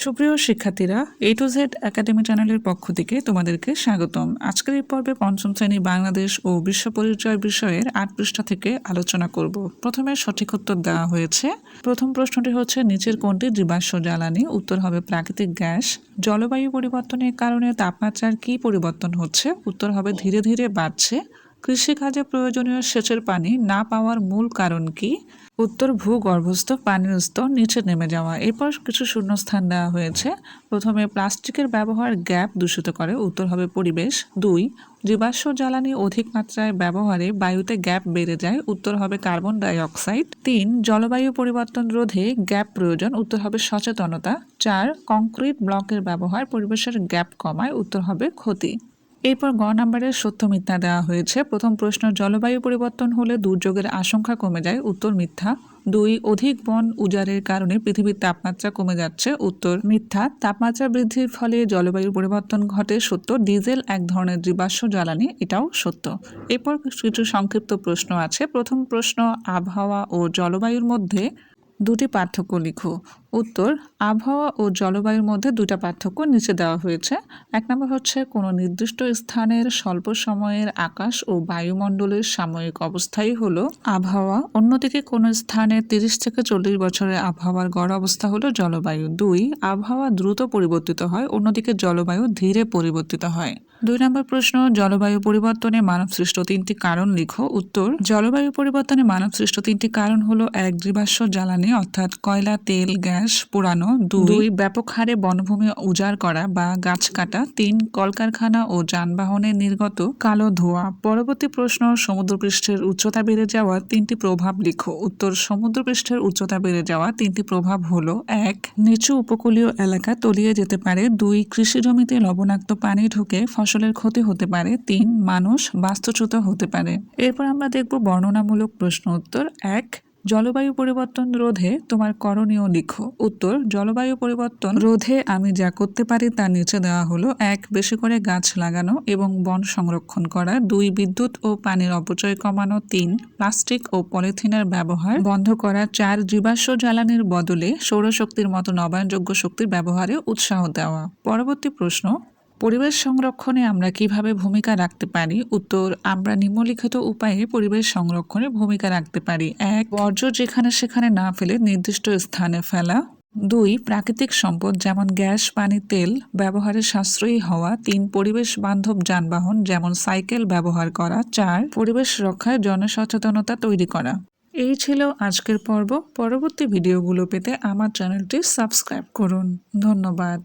সুপ্রিয় শিক্ষার্থীরা, A to Z academy চ্যানেলের পক্ষ থেকে তোমাদেরকে স্বাগতম। আজকের এই পর্বে পঞ্চম শ্রেণী বাংলাদেশ ও বিশ্ব পরিচয় বিষয়ের ৮ পৃষ্ঠা থেকে আলোচনা করব। প্রথমে সঠিক উত্তর দেওয়া হয়েছে। প্রথম প্রশ্নটি হচ্ছে, নিচের কোনটি জীবাশ্ম জ্বালানি? উত্তর হবে প্রাকৃতিক গ্যাস। জলবায়ু পরিবর্তনের কারণে তাপমাত্রার কি পরিবর্তন হচ্ছে? উত্তর হবে ধীরে ধীরে বাড়ছে। কৃষিকাজে প্রয়োজনীয় সেচের পানি না পাওয়ার মূল কারণ কি? উত্তর ভূগর্ভস্থ পানির স্তর নিচে নেমে যাওয়া। এরপর কিছু শূন্যস্থান দেওয়া হয়েছে। প্রথমে প্লাস্টিকের ব্যবহার গ্যাপ দূষিত করে। উত্তর হবে পরিবেশ। ২, জীবাশ্ম জ্বালানি অধিক মাত্রায় ব্যবহারে বায়ুতে গ্যাপ বেড়ে যায়। উত্তর হবে কার্বন ডাই অক্সাইড। ৩, জলবায়ু পরিবর্তন রোধে গ্যাপ প্রয়োজন। উত্তর হবে সচেতনতা। ৪, কংক্রিট ব্লকের ব্যবহার পরিবেশের গ্যাপ কমায়। উত্তর হবে ক্ষতি। এরপর গ নাম্বারের সত্য মিথ্যা দেওয়া হয়েছে। প্রথম প্রশ্ন, জলবায়ু পরিবর্তন হলে দুর্যোগের আশঙ্কা কমে যায়। উত্তর মিথ্যা। ২, অধিক বন উজাড়ের কারণে পৃথিবীর তাপমাত্রা কমে যাচ্ছে। উত্তর মিথ্যা। তাপমাত্রা বৃদ্ধির ফলে জলবায়ু পরিবর্তন ঘটে। সত্য। ডিজেল এক ধরনের জীবাশ্ম জ্বালানি, এটাও সত্য। এরপর কিছু সংক্ষিপ্ত প্রশ্ন আছে। প্রথম প্রশ্ন, আবহাওয়া ও জলবায়ুর মধ্যে দুটি পার্থক্য লিখো। উত্তর, আবহাওয়া ও জলবায়ুর মধ্যে দুটা পার্থক্য নিচে দেওয়া হয়েছে। এক নম্বর হচ্ছে, কোনো নির্দিষ্ট স্থানের স্বল্প সময়ের আকাশ ও বায়ুমণ্ডলের সাময়িক অবস্থাই হলো আবহাওয়া। অন্যদিকে কোনো স্থানের ৩০ থেকে ৪০ বছরের আবহাওয়ার গড় অবস্থা হলো জলবায়ু। ২, আবহাওয়া দ্রুত পরিবর্তিত হয়, অন্যদিকে জলবায়ু ধীরে পরিবর্তিত হয়। ২ নম্বর প্রশ্ন, জলবায়ু পরিবর্তনে মানবসৃষ্ট ৩টি কারণ লিখো। উত্তর, জলবায়ু পরিবর্তনে মানবসৃষ্ট ৩টি কারণ হলো: ১, জীবাশ্ম জ্বালানি অর্থাৎ কয়লা, তেল, গ্যাস পোড়ানো। ২, ব্যাপক হারে বনভূমি উজাড় করা বা গাছ কাটা। ৩, কলকারখানা ও যানবাহনের নির্গত কালো ধোঁয়া। পরবর্তী প্রশ্ন, সমুদ্রপৃষ্ঠের উচ্চতা বেড়ে যাওয়া ৩টি প্রভাব লিখো। উত্তর, সমুদ্রপৃষ্ঠের উচ্চতা বেড়ে যাওয়া ৩টি প্রভাব হলো: ১, নিচু উপকূলীয় এলাকা তলিয়ে যেতে পারে। ২, কৃষি জমিতে লবণাক্ত পানি ঢুকে ফসলের ক্ষতি হতে পারে। ৩, মানুষ বাস্তুচ্যুত হতে পারে। এরপর আমরা দেখব বর্ণনামূলক প্রশ্ন উত্তর। ১, জলবায়ু পরিবর্তন রোধে তোমার করণীয় লিখো। উত্তর, জলবায়ু পরিবর্তন রোধে আমি যা করতে পারি তা নিচে দেওয়া হলো: ১, বেশি করে গাছ লাগানো এবং বন সংরক্ষণ করা। ২, বিদ্যুৎ ও পানির অপচয় কমানো। ৩, প্লাস্টিক ও পলিথিনের ব্যবহার বন্ধ করা। ৪, জীবাশ্ম জ্বালানির বদলে সৌরশক্তির মতো নবায়নযোগ্য শক্তির ব্যবহারে উৎসাহ দেওয়া। পরবর্তী প্রশ্ন, পরিবেশ সংরক্ষণে আমরা কিভাবে ভূমিকা রাখতে পারি? উত্তর, আমরা নিম্নলিখিত উপায়ে পরিবেশ সংরক্ষণে ভূমিকা রাখতে পারি। ১, বর্জ্য যেখানে সেখানে না ফেলে নির্দিষ্ট স্থানে ফেলা। ২, প্রাকৃতিক সম্পদ যেমন গ্যাস, পানি, তেল ব্যবহারে সাশ্রয়ী হওয়া। ৩, পরিবেশ বান্ধব যানবাহন যেমন সাইকেল ব্যবহার করা। ৪, পরিবেশ রক্ষায় জনসচেতনতা তৈরি করা। এই ছিল আজকের পর্ব। পরবর্তী ভিডিওগুলো পেতে আমার চ্যানেলটি সাবস্ক্রাইব করুন। ধন্যবাদ।